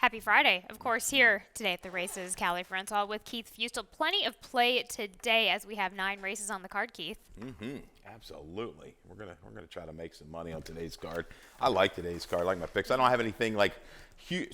Happy Friday, of course, here today at the races. Callie Francois with Keith Fustel. Plenty of play today as we have 9 races on the card, Keith. Absolutely. We're gonna try to make some money on today's card. I like today's card. I like my picks. I don't have anything like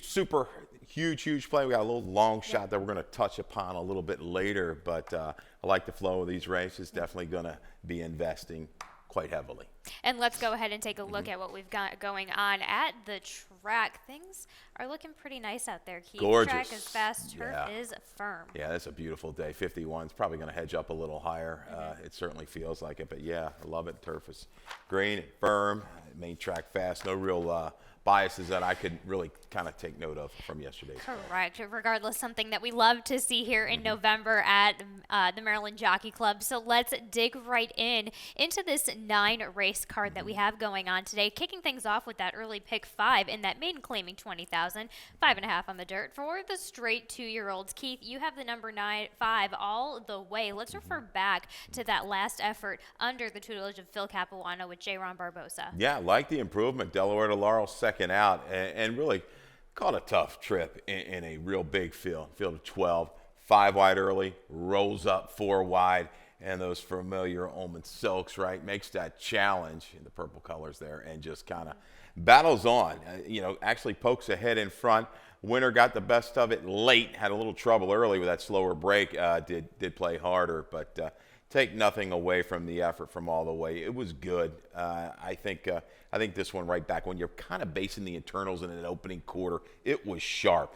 super huge play. We got a little long shot that we're gonna touch upon a little bit later, but I like the flow of these races. Definitely gonna be investing quite heavily. And let's go ahead and take a look at what we've got going on at the track. Things are looking pretty nice out there, Keith. Gorgeous. Track is fast, turf is firm. Yeah, that's a beautiful day. 51 is probably going to hedge up a little higher. It certainly feels like it, but yeah, I love it. Turf is green, firm, main track fast. No real biases that I could really kind of take note of from yesterday's race. Correct. Regardless, something that we love to see here in November at the Maryland Jockey Club. So let's dig right into this 9-race card that we have going on today. Kicking things off with that early pick 5 in that maiden claiming 20,000, 5.5 on the dirt for the straight 2-year-olds. Keith, you have the number 5 all the way. Let's refer back to that last effort under the tutelage of Phil Capuano with J. Ron Barbosa. Yeah, like the improvement. Delaware to Laurel second out, and really caught a tough trip in a real big field of 12. 5 wide early, rolls up 4 wide, and those familiar Ullman silks, right, makes that challenge in the purple colors there and just kind of battles on. Actually pokes ahead in front. Winner got the best of it late, had a little trouble early with that slower break, did play harder, but take nothing away from the effort from all the way. It was good. I think this one right back when you're kind of basing the internals in an opening quarter, it was sharp.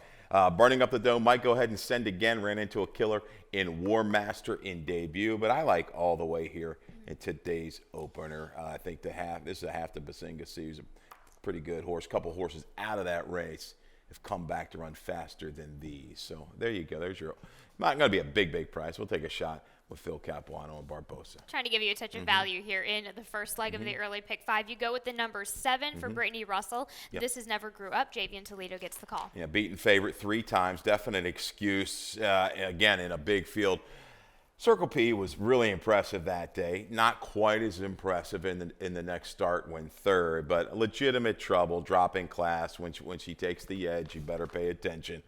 Burning up the dome, might go ahead and send again. Ran into a killer in War Master in debut, but I like all the way here in today's opener. I think this is a half to Basinga season. Pretty good horse. Couple horses out of that race have come back to run faster than these. So there you go. There's your not going to be a big price. We'll take a shot with Phil Capuano and Barbosa. Trying to give you a touch of value here in the first leg of the early pick 5. You go with the number 7 for Brittany Russell. Yep. This is Never Grew Up. Javian Toledo gets the call. Yeah, beaten favorite 3 times. Definite excuse. Again, in a big field. Circle P was really impressive that day. Not quite as impressive in the next start when 3rd, but legitimate trouble, dropping class. When she takes the edge, you better pay attention.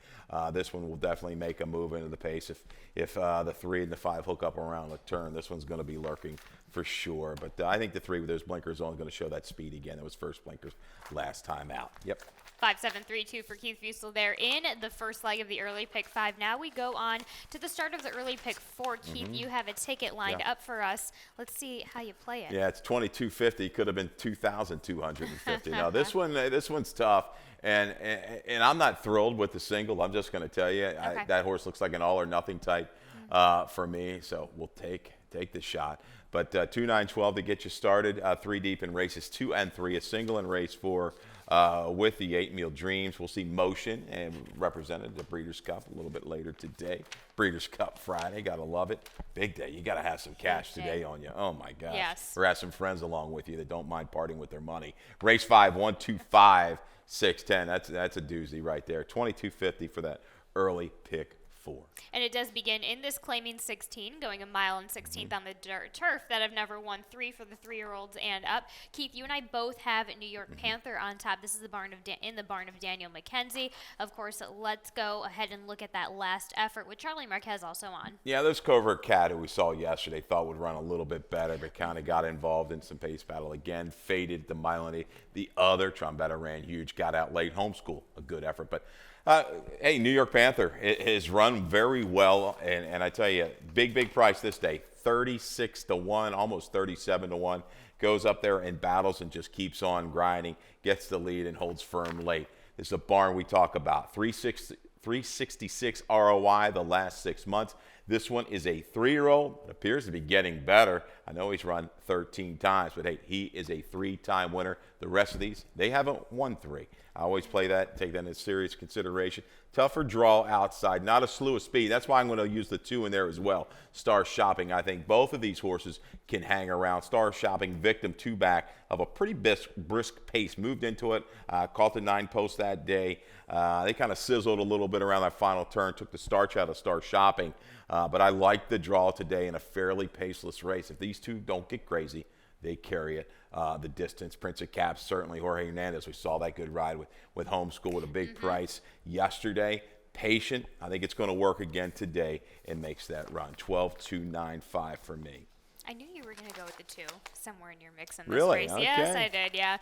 This one will definitely make a move into the pace. If the 3 and the 5 hook up around the turn, this one's going to be lurking for sure. But I think the 3 with those blinkers on is going to show that speed again. It was first blinkers last time out. Yep. 5-7-3-2 for Keith Fustel there in the first leg of the early pick 5. Now we go on to the start of the early pick 4. Keith, you have a ticket lined up for us. Let's see how you play it. Yeah, it's 2250. Could have been 2,250. Now this one's tough, and I'm not thrilled with the single. I'm just going to tell you that horse looks like an all or nothing type for me. So we'll take the shot. But 2-9-12 to get you started. 3 deep in races 2 and 3. A single in race 4. With the 8-meal dreams. We'll see motion and represented the Breeders' Cup a little bit later today. Breeders' Cup Friday. Got to love it. Big day. You got to have some cash today on you. Oh, my gosh. Yes. Or have some friends along with you that don't mind partying with their money. Race 5, 1, 2, 5, 6, 10. That's a doozy right there. 22.50 for that early pick 4. And it does begin in this claiming 16, going 1 mile and 16th on the dirt turf that have never won 3 for the 3-year-olds and up. Keith, you and I both have New York Panther on top. This is the barn of Daniel McKenzie. Of course, let's go ahead and look at that last effort with Charlie Marquez also on. Yeah, this Covert Cat who we saw yesterday thought would run a little bit better, but kind of got involved in some pace battle again. Faded the mile and 8. The other Trombetta ran huge, got out late. Homeschool, a good effort, but. Hey, New York Panther has run very well, and I tell you, big price this day, 36-1, almost 37-1. Goes up there and battles and just keeps on grinding, gets the lead and holds firm late. This is a barn we talk about, 366 ROI the last 6 months. This one is a 3-year-old. It appears to be getting better. I know he's run 13 times, but hey, he is a 3-time winner. The rest of these, they haven't won 3. I always play that, take that into serious consideration. Tougher draw outside, not a slew of speed. That's why I'm going to use the 2 in there as well. Star Shopping, I think both of these horses can hang around. Star Shopping, victim 2 back of a pretty brisk pace. Moved into it, caught the 9 post that day. They kind of sizzled a little bit around that final turn, took the starch out of Star Shopping. But I like the draw today in a fairly paceless race. If these 2 don't get crazy, they carry it the distance. Prince of Caps, certainly Jorge Hernandez. We saw that good ride with Homeschool with a big price yesterday. Patient. I think it's going to work again today and makes that run. 12.295 for me. I knew you were going to go with the 2 somewhere in your mix in this Really? race. Okay. Yes, I did. Yeah.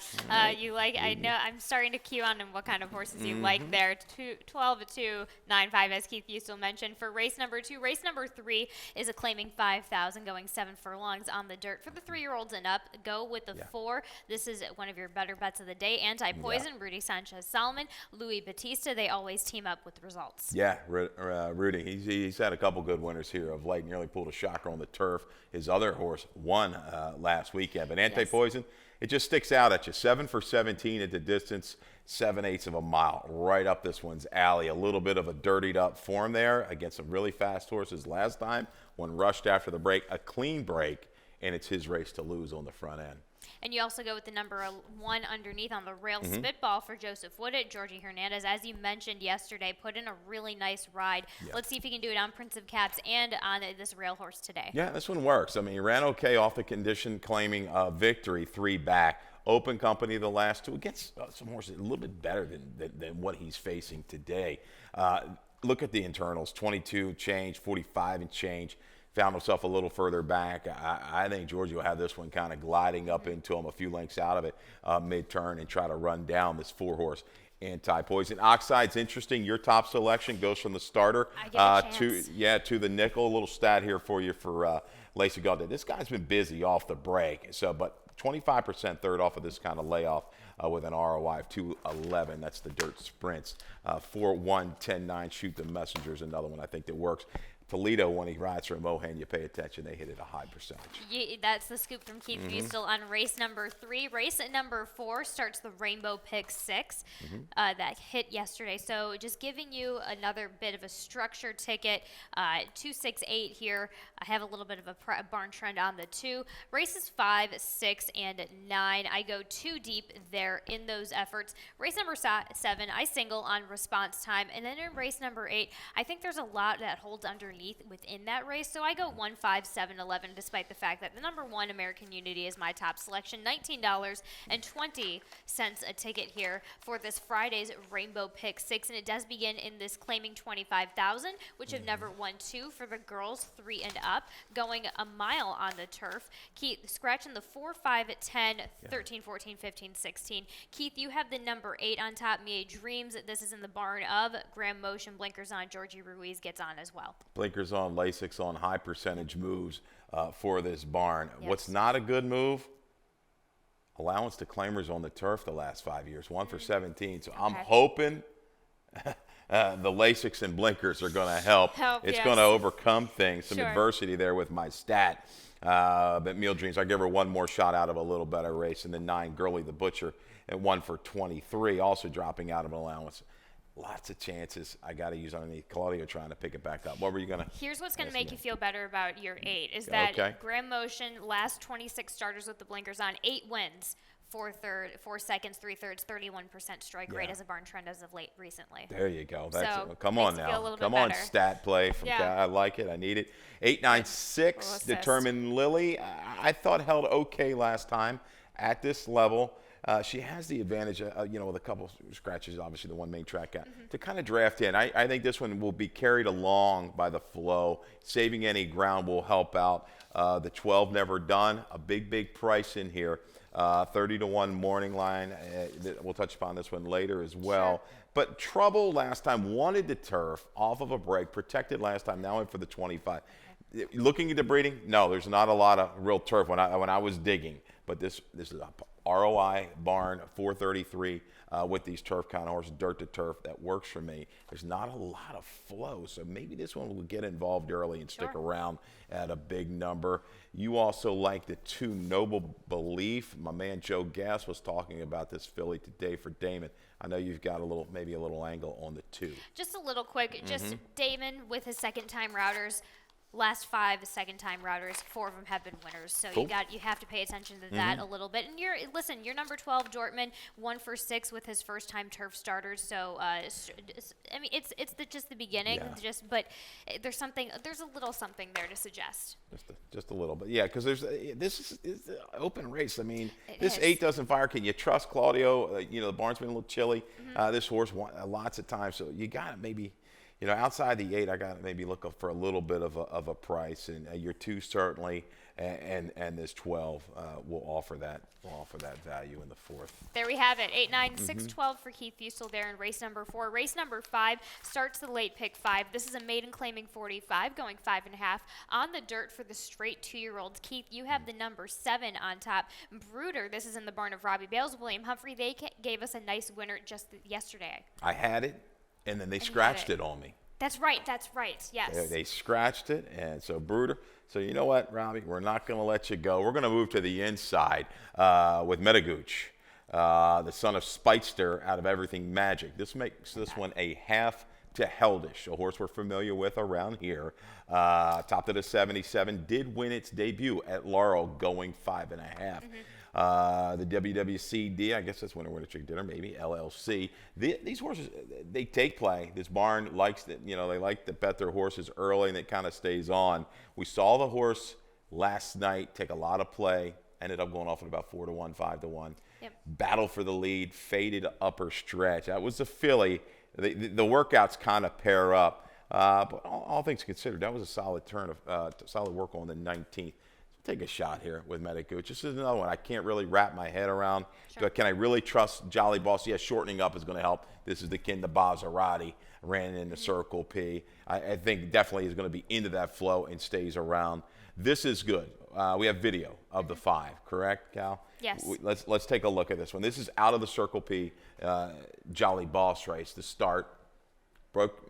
You like? I know. I'm starting to cue on what kind of horses you like there. 12.295, as Keith used to mention for race number 2. Race number 3 is a claiming 5,000, going 7 furlongs on the dirt for the 3-year-olds and up. Go with the 4. This is one of your better bets of the day. Anti-Poison, Rudy Sanchez Solomon, Louis Batista. They always team up with results. Yeah, Rudy. He's had a couple good winners here of late. Nearly pulled a shocker on the turf. His other horse won last weekend, but Anti-Poison, it just sticks out at you. 7 for 17 at the distance, 7/8 of a mile, right up this one's alley. A little bit of a dirtied up form there against some really fast horses last time. One rushed after the break, a clean break, and it's his race to lose on the front end. And you also go with the number 1 underneath on the rail spitball for Joseph Woodett. Georgie Hernandez, as you mentioned yesterday, put in a really nice ride. Let's see if he can do it on Prince of Caps and on this rail horse today. Yeah, this one works. I mean, he ran okay off the condition, claiming victory, 3 back. Open company the last 2 against some horses a little bit better than what he's facing today. Look at the internals, 22 change, 45 and change. Found himself a little further back. I think Georgie will have this one kind of gliding up into him a few lengths out of it mid-turn and try to run down this 4-horse Anti-Poison. Oxide's interesting. Your top selection goes from the starter to the nickel. A little stat here for you for Lacey Gaudet. This guy's been busy off the break, but 25% third off of this kind of layoff with an ROI of 211. That's the dirt sprints. 4-1, 10-9, shoot the messengers. Another one I think that works. Toledo, when he rides for Mohan, you pay attention, they hit it a high percentage. That's the scoop from Keith Bustel on race number 3. Race number 4 starts the Rainbow Pick 6 that hit yesterday. So just giving you another bit of a structured ticket. 268 here. I have a little bit of a barn trend on the 2. Races 5, 6, and 9. I go 2 deep there in those efforts. Race number 7, I single on response time. And then in race number 8, I think there's a lot that holds underneath within that race, so I go 1, 5, 7, 11, despite the fact that the number 1 American Unity is my top selection. $19.20 a ticket here for this Friday's Rainbow Pick 6, and it does begin in this claiming 25,000, which have never won 2 for the girls 3 and up, going a mile on the turf. Keith scratching the 4, 5, 10, 13, 14, 15, 16. Keith, you have the number 8 on top, Mia Dreams. This is in the barn of Graham Motion. Blinkers on. Georgie Ruiz gets on as well. Blinkers on, Lasix on, high percentage moves for this barn. Yes. What's not a good move? Allowance to claimers on the turf the last 5 years, 1 for 17. So I'm hoping the Lasix and Blinkers are going to help. It's going to overcome things, some adversity there with my stat. But Meal Dreams, I give her one more shot out of a little better race. And then 9, Girly the Butcher at 1 for 23, also dropping out of an allowance. Lots of chances I got to use underneath. Claudia trying to pick it back up. What were you going to? Here's what's going to make you feel better about your 8 is that Graham Motion, last 26 starters with the blinkers on, 8 wins, 4 seconds, 3 thirds, 31% strike rate as a barn trend as of late recently. There you go. Come on now. Come on, stat play. I like it. I need it. 896, Determined Lily. I thought held okay last time at this level. She has the advantage, with a couple scratches, obviously the one main track got, to kind of draft in. I think this one will be carried along by the flow. Saving any ground will help out. The 12 Never Done, a big price in here. 30-1 morning line. We'll touch upon this one later as well. But Trouble last time wanted the turf off of a break, protected last time, now in for the 25. Looking at the breeding, no, there's not a lot of real turf when I was digging. But this is a ROI barn, 433 with these turf kind of horses, dirt to turf. That works for me. There's not a lot of flow, so maybe this one will get involved early and stick around at a big number. You also like the 2 Noble Belief. My man Joe Gass was talking about this filly today for Damon. I know you've got maybe a little angle on the 2. Just a little quick, just Damon with his second time routers. Last 5 second-time routers, 4 of them have been winners. So Cool. you have to pay attention to that a little bit. And you're number 12, Dortmund, 1 for 6 with his first-time turf starters. So I mean, it's just the beginning. Yeah. But there's a little something there to suggest. Just a little bit, yeah, because this is an open race. I mean, It this is. 8 doesn't fire. Can you trust Claudio? The barn's been a little chilly. This horse lots of times, so you got to maybe, outside the 8, I got to maybe look up for a little bit of a price, and your 2 certainly, and this 12 will offer that value in the 4th. There we have it. 8, 9, 6, 12 for Keith Fusel there in race number 4. Race number 5 starts the late pick 5. This is a maiden claiming 45, going 5.5 on the dirt for the straight 2-year-olds. Keith, you have the number 7 on top. Brooder, this is in the barn of Robbie Bales. William Humphrey, they gave us a nice winner just yesterday. I had it, and then they scratched it on me. That's right. Yes. They scratched it, and so Brooder. So you know what, Robbie? We're not going to let you go. We're going to move to the inside with Metagooch, the son of Speightster out of Everything Magic. This makes this one a half to Heldish, a horse we're familiar with around here. Topped at a 77, did win its debut at Laurel, going 5.5. The WWCD, I guess that's Winter Chicken Dinner, maybe LLC. These horses, they take play. This barn likes that, they like to bet their horses early, and it kind of stays on. We saw the horse last night take a lot of play, ended up going off at about 4-1, 5-1. Yep. Battle for the lead, faded upper stretch. That was the filly. The workouts kind of pair up, but all things considered, that was a solid solid work on the 19th. Take a shot here with Metagooch. This is another one I can't really wrap my head around. Sure. But can I really trust Jolly Boss? Yes, shortening up is going to help. This is the kin to Maserati, ran in the Circle P. I think definitely is going to be into that flow and stays around. This is good. We have video of the 5, correct, Cal? Yes. Let's take a look at this one. This is out of the Circle P Jolly Boss race. The start broke.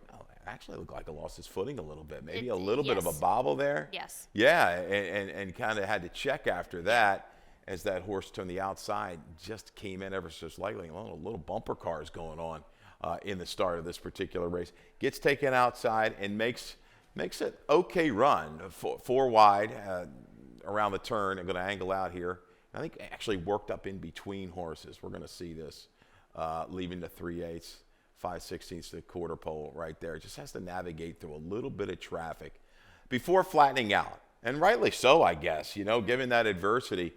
Actually looked like it lost his footing a little bit. Maybe a little bit of a bobble there. Yes. Yeah, and kind of had to check after that as that horse turned the outside, just came in ever so slightly. Little bumper cars going on in the start of this particular race. Gets taken outside and makes an okay run, 4 wide around the turn. I'm going to angle out here. I think actually worked up in between horses. We're going to see this leaving the 3/8. 5/16 to the quarter pole right there. Just has to navigate through a little bit of traffic before flattening out. And rightly so, I guess, given that adversity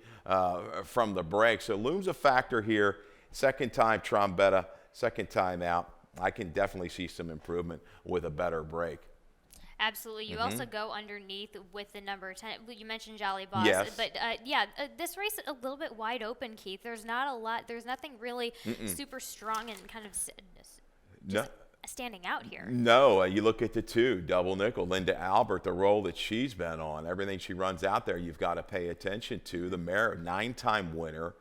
from the break. So looms a factor here. Second time Trombetta, second time out. I can definitely see some improvement with a better break. Absolutely. You also go underneath with the number 10. You mentioned Jolly Boss. Yes. But, this race is a little bit wide open, Keith. There's not a lot. There's nothing really super strong and kind of just standing out here. No, you look at the 2, Double Nickel, Linda Albert, the role that she's been on, everything she runs out there, you've got to pay attention to. The mare, 9-time winner,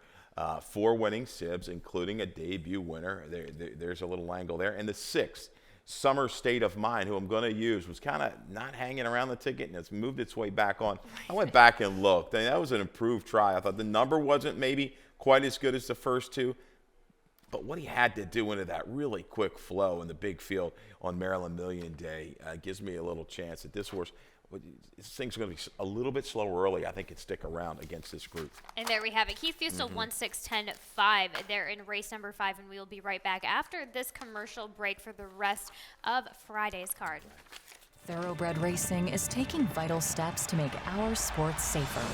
4 winning sibs, including a debut winner. There's a little angle there. And the 6, Summer State of Mind, who I'm going to use, was kind of not hanging around the ticket, and it's moved its way back on. I went back and looked, and that was an improved try. I thought the number wasn't maybe quite as good as the first 2. But what he had to do into that really quick flow in the big field on Maryland Million Day gives me a little chance that this horse, this thing's going to be a little bit slower early. I think can stick around against this group. And there we have it. Keith Fusel, 1-6-10-5 there in race number 5, and we will be right back after this commercial break for the rest of Friday's card. Thoroughbred Racing is taking vital steps to make our sports safer.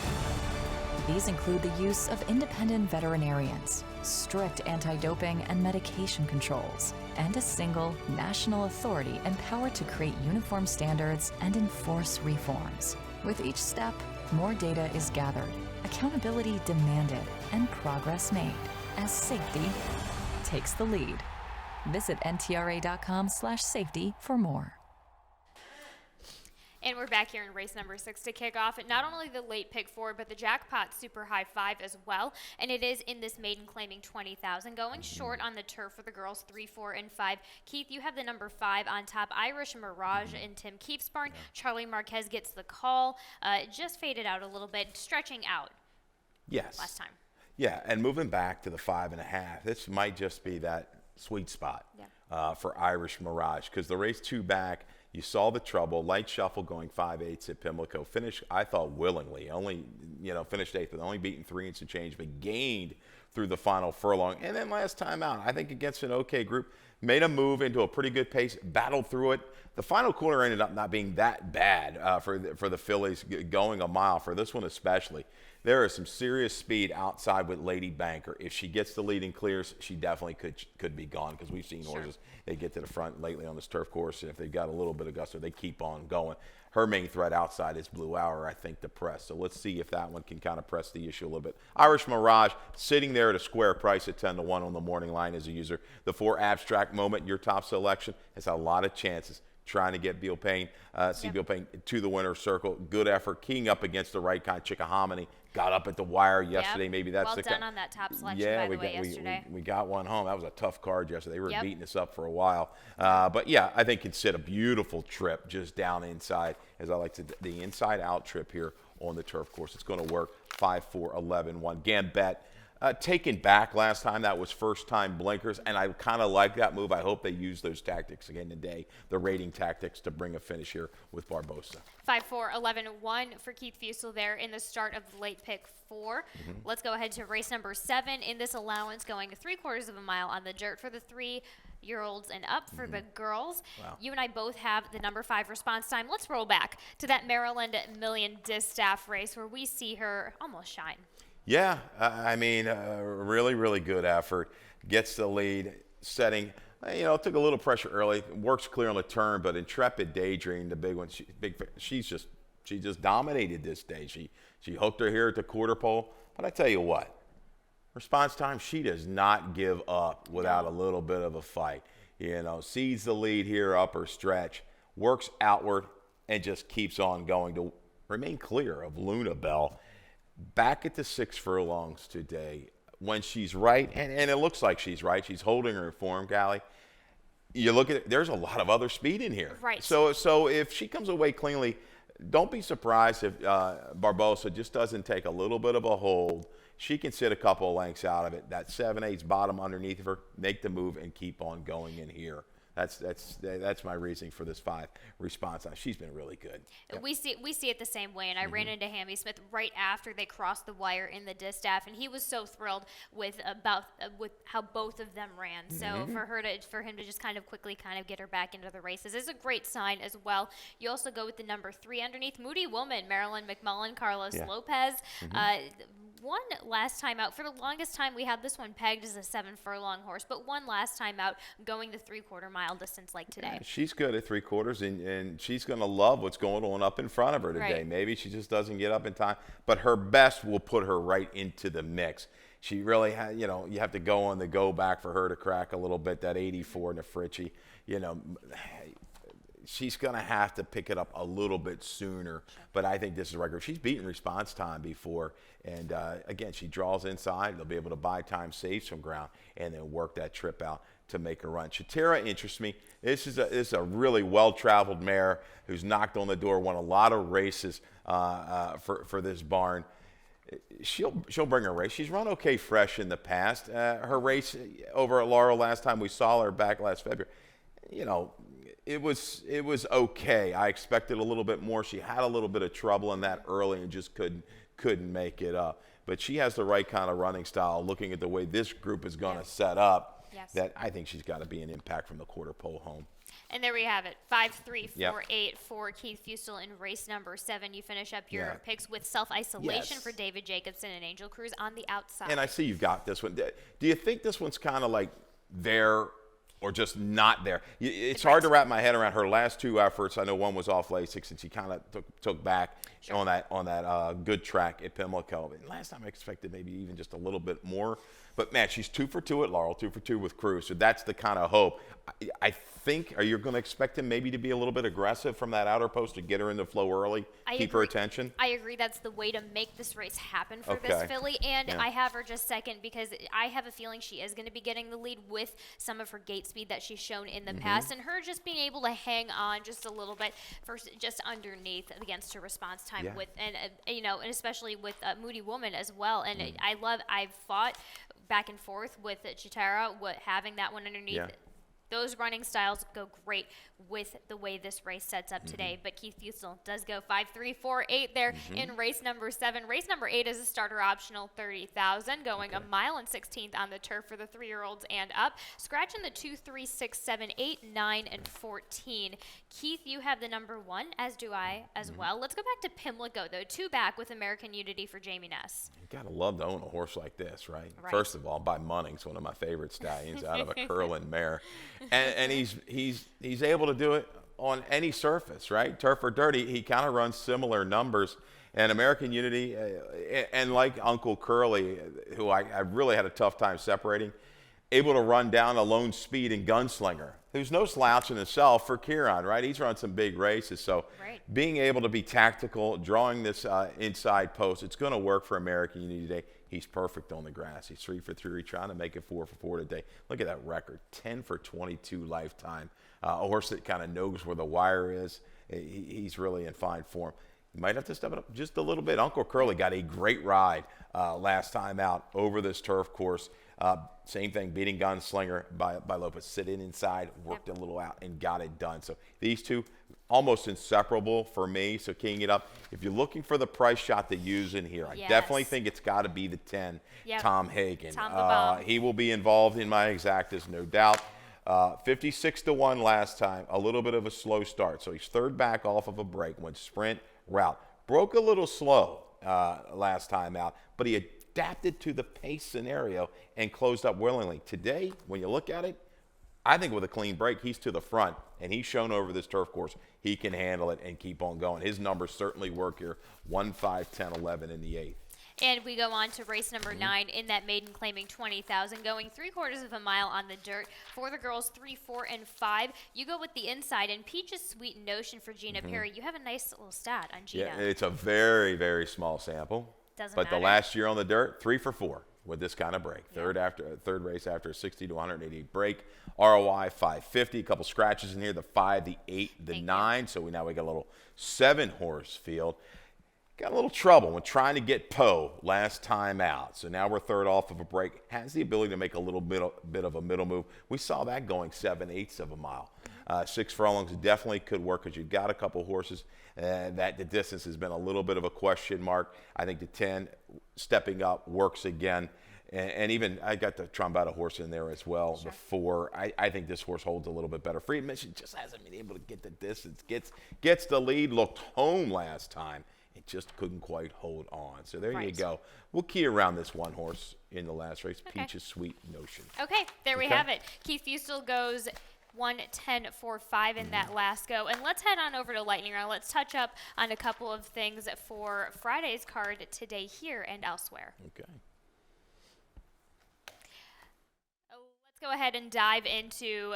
These include the use of independent veterinarians, strict anti-doping and medication controls, and a single national authority empowered to create uniform standards and enforce reforms. With each step, more data is gathered, accountability demanded, and progress made as safety takes the lead. Visit ntra.com/safety for more. And we're back here in race number 6 to kick off not only the late pick 4, but the jackpot super high 5 as well. And it is in this maiden claiming 20,000, going short on the turf for the girls 3, 4, and 5. Keith, you have the number 5 on top. Irish Mirage in Tim Keefe's barn. Charlie Marquez gets the call. Just faded out a little bit, stretching out. Yes. Last time. Yeah, and moving back to the 5.5, this might just be that sweet spot for Irish Mirage, because the race 2 back, You saw the trouble. Light shuffle going 5/8 at Pimlico. Finished, I thought, willingly. Only, finished 8th, but only beaten 3 and some change, but gained through the final furlong. And then last time out, I think against an okay group, made a move into a pretty good pace, battled through it. The final quarter ended up not being that bad for the fillies going a mile, for this one especially. There is some serious speed outside with Lady Banker. If she gets the lead and clears, she definitely could be gone, because we've seen horses, they get to the front lately on this turf course, and if they've got a little bit of gusto, they keep on going. Her main threat outside is Blue Hour, I think, to press. So let's see if that one can kind of press the issue a little bit. Irish Mirage sitting there at a square price at 10-1 on the morning line as a user. The 4 Abstract Moment, your top selection, has a lot of chances trying to get Beal Payne, Beal Payne to the winner's circle. Good effort, keying up against the right kind. Chickahominy got up at the wire yesterday. Yep. Maybe that's well the done on that top selection, by the way, yesterday. We got one home. That was a tough card yesterday. They were beating us up for a while. But yeah, I think it's a beautiful trip just down inside, as I like to, the inside-out trip here on the turf course. It's going to work. 5-4-11-1. Gambit. Taken back last time. That was first-time blinkers, and I kind of like that move. I hope they use those tactics again today, the rating tactics, to bring a finish here with Barbosa. 5-4-11-1 for Keith Fusel there in the start of the late pick 4. Let's go ahead to race number 7 in this allowance, going 3/4 of a mile on the dirt for the 3-year-olds and up for the girls. Wow. You and I both have the number 5 response time. Let's roll back to that Maryland Million Distaff race where we see her almost shine. Yeah, I mean, really, really good effort. Gets the lead, setting. Took a little pressure early. Works clear on the turn, but Intrepid Daydream, the big one, she just dominated this day. She hooked her here at the quarter pole. But I tell you what, response time, she does not give up without a little bit of a fight. Sees the lead here, upper stretch, works outward, and just keeps on going to remain clear of Luna Bell. Back at the 6 furlongs today, when she's right, and it looks like she's right, she's holding her form, Callie. You look at it, there's a lot of other speed in here. Right. So if she comes away cleanly, don't be surprised if Barbosa just doesn't take a little bit of a hold. She can sit a couple of lengths out of it. That 7/8 bottom underneath of her, make the move and keep on going in here. That's my reasoning for this 5 response. She's been really good. Yep. We see it the same way, and I ran into Hammy Smith right after they crossed the wire in the distaff, and he was so thrilled with how both of them ran. So for him to just kind of quickly get her back into the races is a great sign as well. You also go with the number 3 underneath, Moody Woman, Marilyn McMullen, Carlos Lopez. Won last time out. For the longest time, we had this one pegged as a 7 furlong horse, but won last time out going the 3/4 mile distance like today. Yeah, she's good at 3/4, and she's going to love what's going on up in front of her today. Right. Maybe she just doesn't get up in time, but her best will put her right into the mix. She really has, you have to go on the go back for her to crack a little bit, that 84 in the Fritchie. She's going to have to pick it up a little bit sooner, but I think this is a record. She's beaten response time before, and again, she draws inside. They'll be able to buy time, save some ground, and then work that trip out to make a run. Shatera interests me. This is a really well-traveled mare who's knocked on the door, won a lot of races for this barn. She'll bring her race. She's run okay fresh in the past. Her race over at Laurel last time we saw her back last February, it was okay. I expected a little bit more. She had a little bit of trouble in that early and just couldn't make it up. But she has the right kind of running style, looking at the way this group is going to set up, that I think she's got to be an impact from the quarter pole home. And there we have it, 5-3-4-8 for Keith Fusel in race number 7. You finish up your picks with Self-Isolation for David Jacobson and Angel Cruz on the outside. And I see you've got this one. Do you think this one's kind of like there or just not there? It's hard to wrap my head around her last 2 efforts. I know one was off Lasix, and she kind of took back on that good track at Pimlico. And last time I expected maybe even just a little bit more. But, man, she's 2 for 2 at Laurel, 2 for 2 with Cruz. So that's the kind of hope. I think, are you going to expect him maybe to be a little bit aggressive from that outer post to get her in the flow early, keep her attention? I agree. That's the way to make this race happen for this filly. And I have her just second because I have a feeling she is going to be getting the lead with some of her gate speed that she's shown in the past. And her just being able to hang on just a little bit just underneath against her response time with, and especially with Moody Woman as well. And I've fought back and forth with Chitara, having that one underneath. those running styles go great with the way this race sets up today. But Keith Fusel does go 5.348 there in race number 7. Race number 8 is a starter optional 30,000, going a mile and 16th on the turf for the 3-year-olds and up. Scratching the 2, 3, 6, 7, 8, 9, and 14. Keith, you have the number 1, as do I as well. Let's go back to Pimlico, though. 2 back with American Unity for Jamie Ness. You gotta love to own a horse like this, right? First of all, by Munnings, one of my favorite stallions out of a curling mare, and he's able to do it on any surface, right? Turf or dirt, he kind of runs similar numbers. And American Unity, and like Uncle Curly, who I really had a tough time separating, able to run down a lone speed and gunslinger, who's no slouch in himself for Kieran, right? He's run some big races. So being able to be tactical, drawing this inside post, it's going to work for American Unity today. He's perfect on the grass. He's 3 for 3, trying to make it 4 for 4 today. Look at that record, 10 for 22 lifetime. A horse that kind of knows where the wire is. He's really in fine form. You might have to step it up just a little bit. Uncle Curly got a great ride last time out over this turf course. Same thing, beating Gunslinger by Lopez. Sitting inside, worked a little out, and got it done. So these two, almost inseparable for me. So keying it up. If you're looking for the price shot to use in here, I definitely think it's got to be the 10, Tom Hagen. He will be involved in my exactas, no doubt. 56-1 last time, a little bit of a slow start. So he's third back off of a break, went sprint route. Broke a little slow last time out, but he adapted to the pace scenario and closed up willingly. Today, when you look at it, I think with a clean break, he's to the front, and he's shown over this turf course he can handle it and keep on going. His numbers certainly work here, 1, 5, 10, 11 in the 8th. And we go on to race number 9 in that maiden, claiming 20,000, going 3/4 of a mile on the dirt. For the girls, 3, 4, and 5. You go with the inside, and Peach's Sweet Notion for Gina Perry. You have a nice little stat on Gina. Yeah, it's a very, very small sample. Doesn't but matter. The last year on the dirt, 3 for 4 with this kind of break. Third race after a 60 to 188 break. ROI 550. A couple scratches in here. The 5, the 8, the 9. So now we got a little 7-horse field. Got a little trouble when trying to get Poe last time out. So now we're third off of a break. Has the ability to make a little bit of a middle move. We saw that going 7/8 of a mile. 6 furlongs definitely could work because you've got a couple horses that the distance has been a little bit of a question mark. I think the 10 stepping up works again. And even I got the Trombetta horse in there as well. The 4, I think this horse holds a little bit better. Free Admission just hasn't been able to get the distance. Gets the lead, looked home last time. It just couldn't quite hold on. So there you go. We'll key around this one horse in the last race, Peach's Sweet Notion. Okay, there we have it. Keith Fusel goes 1, 10, 4, 5 in that last go. And let's head on over to Lightning Round. Let's touch up on a couple of things for Friday's card today here and elsewhere. Okay. Let's go ahead and dive into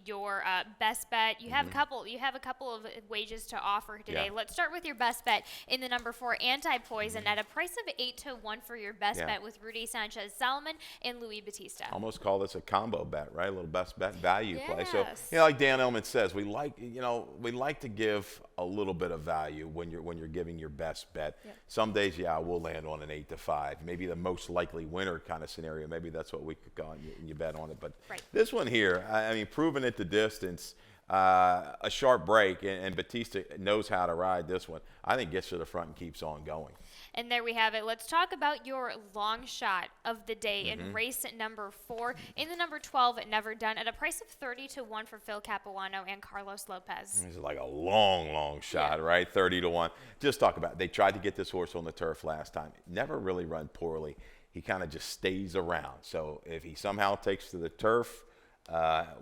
your best bet. You have a couple of wages to offer today. Let's start with your best bet in the number 4 Anti-Poison at a price of 8-1 for your best bet with Rudy Sanchez Salomon and Louis Batista. Almost call this a combo bet, right? A little best bet value play. So like Dan Ellman says, we like to give a little bit of value when you're giving your best bet. Some days, we'll land on an 8-5, maybe the most likely winner kind of scenario. Maybe that's what we could call it. And you bet on it. But this one here, I mean, proving it the distance, a sharp break, and Batista knows how to ride this one. I think gets to the front and keeps on going. And there we have it. Let's talk about your long shot of the day in race number 4. In the number 12, Never Done, at a price of 30-1 for Phil Capuano and Carlos Lopez. This is like a long shot, right? 30-1. Just talk about it. They tried to get this horse on the turf last time. Never really run poorly. He kind of just stays around. So if he somehow takes to the turf,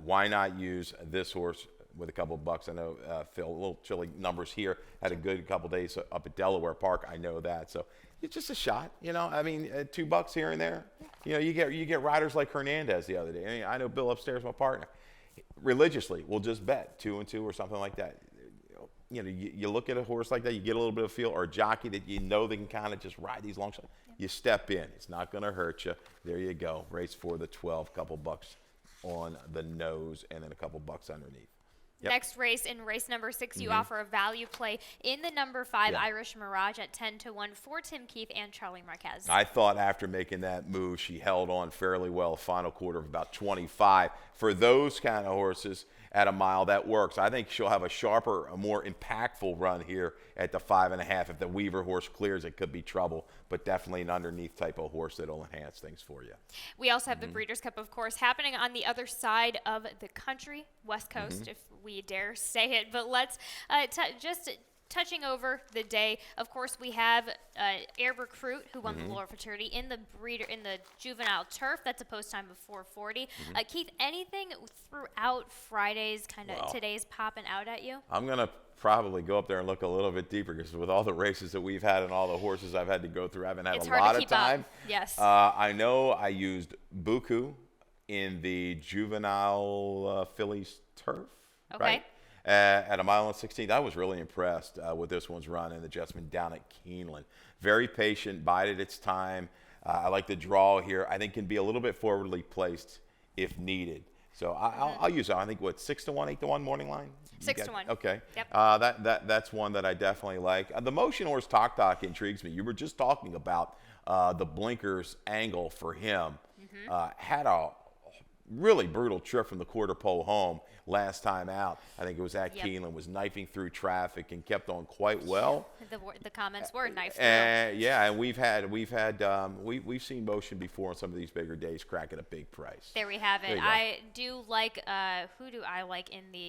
why not use this horse with a couple of bucks? I know Phil, a little chilly numbers here, had a good couple days up at Delaware Park. I know that. So it's just a shot, I mean, $2 here and there. You get riders like Hernandez the other day. I mean, I know Bill upstairs, my partner, religiously will just bet 2 and 2 or something like that. You look at a horse like that, you get a little bit of feel, or a jockey that they can kind of just ride these long shots. You step in. It's not going to hurt you. There you go. Race for the 12, couple bucks on the nose, and then a couple bucks underneath. Yep. Next race, in race number 6, you offer a value play in the number 5 Yeah. Irish Mirage at 10-1 for Tim Keefe and Charlie Marquez. I thought after making that move, she held on fairly well. Final quarter of about 25. For those kind of horses at a mile, that works. I think she'll have a sharper, a more impactful run here at the 5.5. If the Weaver horse clears, it could be trouble, but definitely an underneath type of horse that'll enhance things for you. We also have the Breeders' Cup, of course, happening on the other side of the country, West Coast, if we dare say it. But let's just touching over the day. Of course, we have Air Recruit, who won the Laurel Fraternity in the juvenile turf. That's a post time of 4:40. Keith, anything throughout Friday's today's popping out at you? I'm going to probably go up there and look a little bit deeper because with all the races that we've had and all the horses I've had to go through, I haven't had It's a hard to lot of keep up. time. Yes. I know I used Buku in the juvenile fillies turf, Okay. right? At a mile and 16. I was really impressed with this one's run and adjustment down at Keeneland. Very patient, bided its time. I like the draw here. I think can be a little bit forwardly placed if needed. So I'll use it. I think, 6-1, 8-1 morning line? 6-1. Okay. Yep. That's one that I definitely like. The motion horse Talk intrigues me. You were just talking about the blinkers angle for him. Had a really brutal trip from the quarter pole home last time out. I think it was at Keeneland, was knifing through traffic and kept on quite well. The comments were knife through. Yeah, and we've seen motion before on some of these bigger days cracking a big price. There we have There it. you go. I do like, who do I like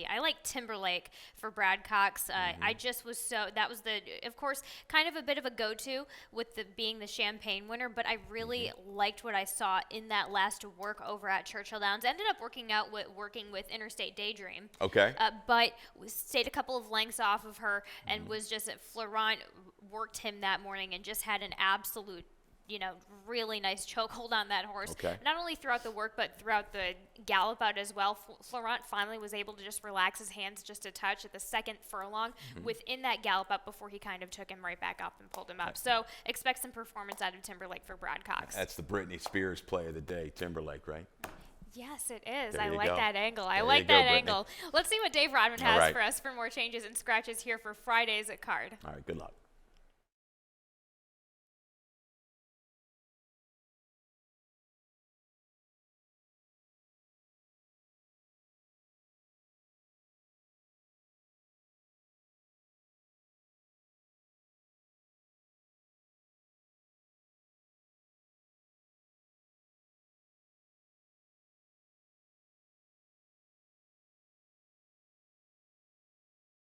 I like Timberlake for Brad Cox. I just was that was of course, kind of a bit of a go-to with being the Champagne winner, but I really liked what I saw in that last work over at Churchill Downs. Ended up working with Interstate Daydream. Okay. But stayed a couple of lengths off of her and was just Florent worked him that morning and just had an absolute really nice chokehold on that horse. Okay. Not only throughout the work, but throughout the gallop out as well. Florent finally was able to just relax his hands just a touch at the second furlong within that gallop up before he kind of took him right back up and pulled him up. So expect some performance out of Timberlake for Brad Cox. That's the Britney Spears play of the day, Timberlake, right? Yes, it is. There I you like go. that angle. I There like you go, that Brittany. angle. Let's see what Dave Rodman has right. for us for more changes and scratches here for Friday's card. All right, good luck.